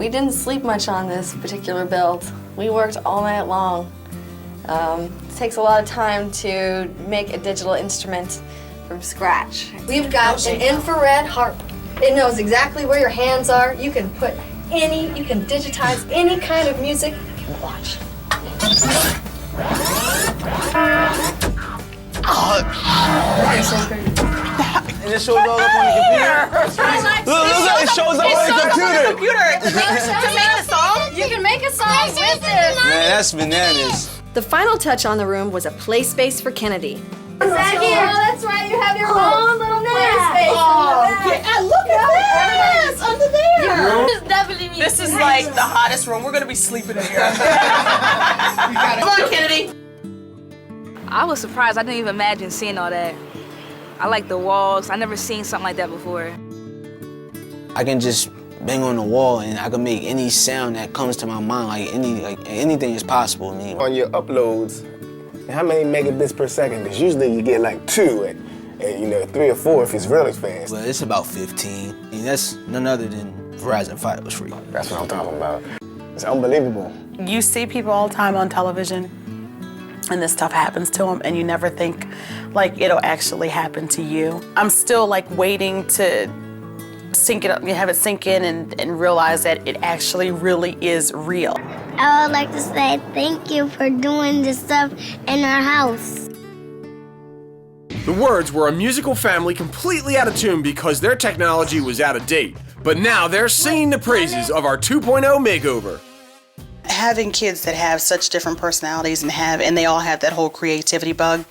We didn't sleep much on this particular build. We worked all night long. It takes a lot of time to make a digital instrument from scratch. We've got an infrared harp. It knows exactly where your hands are. You can digitize any kind of music. Watch. And it shows all up on the computer. Look, it shows up on the computer. To make a song? You can make a song with this. Man, that's bananas. The final touch on the room was a play space for Kennedy. Is that here? Oh, that's right. You have your own little play space. Yeah, look at this under there. This definitely means This is like the hottest room. We're gonna be sleeping in here. Come on, Kennedy. I was surprised. I didn't even imagine seeing all that. I like the walls. I never seen something like that before. I can just bang on the wall and I can make any sound that comes to my mind. Like anything is possible. I mean, on your uploads, how many megabits per second? Because usually you get like 2 and 3 or 4 if it's really fast. well, it's about 15. I mean, that's none other than Verizon Fiber was free. That's what I'm talking about. It's unbelievable. You see people all the time on television, and this stuff happens to them, and you never think like it'll actually happen to you. I'm still like waiting to sink it up, have it sink in and realize that it actually really is real. I would like to say thank you for doing this stuff in our house. The Words were a musical family completely out of tune because their technology was out of date. But now they're singing the praises of our 2.0 makeover. Having kids that have such different personalities and they all have that whole creativity bug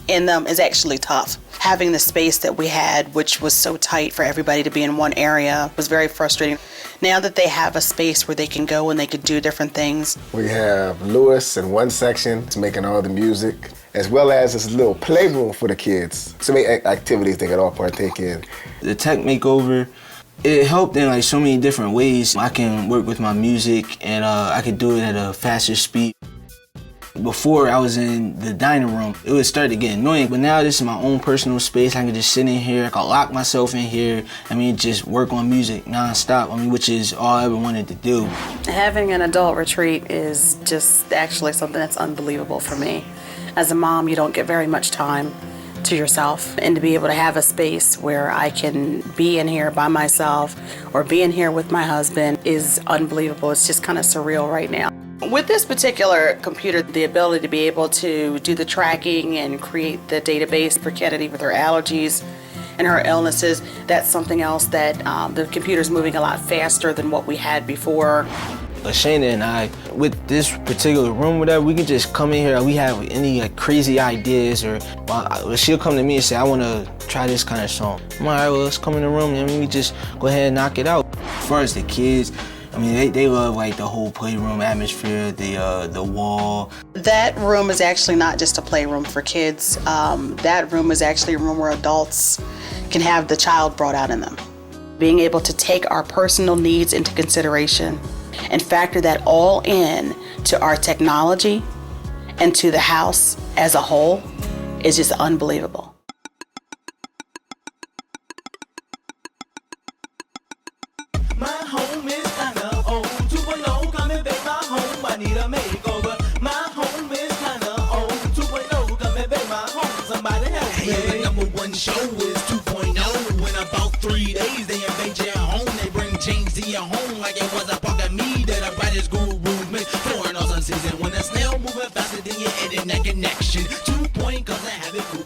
in them is actually tough. Having the space that we had, which was so tight for everybody to be in one area, was very frustrating. Now that they have a space where they can go and they can do different things. We have Lewis in one section making all the music, as well as this little playroom for the kids. So many activities they could all partake in. The tech makeover, it helped in like so many different ways. I can work with my music and I could do it at a faster speed. Before I was in the dining room, it would start to get annoying, but now this is my own personal space. I can just sit in here, I can lock myself in here, just work on music non-stop, which is all I ever wanted to do. Having an adult retreat is just actually something that's unbelievable for me. As a mom, you don't get very much time to yourself, and to be able to have a space where I can be in here by myself or be in here with my husband is unbelievable. It's just kind of surreal right now. With this particular computer, the ability to be able to do the tracking and create the database for Kennedy with her allergies and her illnesses, that's something else that the computer's moving a lot faster than what we had before. Shayna and I, with this particular room, whatever, we can just come in here. We have any crazy ideas, or she'll come to me and say, I want to try this kind of song. I'm all right, well, let's come in the room and we just go ahead and knock it out. As far as the kids, they love like the whole playroom atmosphere, the wall. That room is actually not just a playroom for kids. That room is actually a room where adults can have the child brought out in them. Being able to take our personal needs into consideration and factor that all in to our technology and to the house as a whole is just unbelievable. My home is kinda old, 2.0 come and bake my home, I need a makeover. My home is kinda old, 2.0 come and bake my home, somebody help me. Hey, the number one show is 2.0, in about 3 days they invade your home, they bring change to your home like it was a part of me that a brightest guru made. Foreign or season when a snail moving faster than your internet connection. 2.0 cause I have it cool.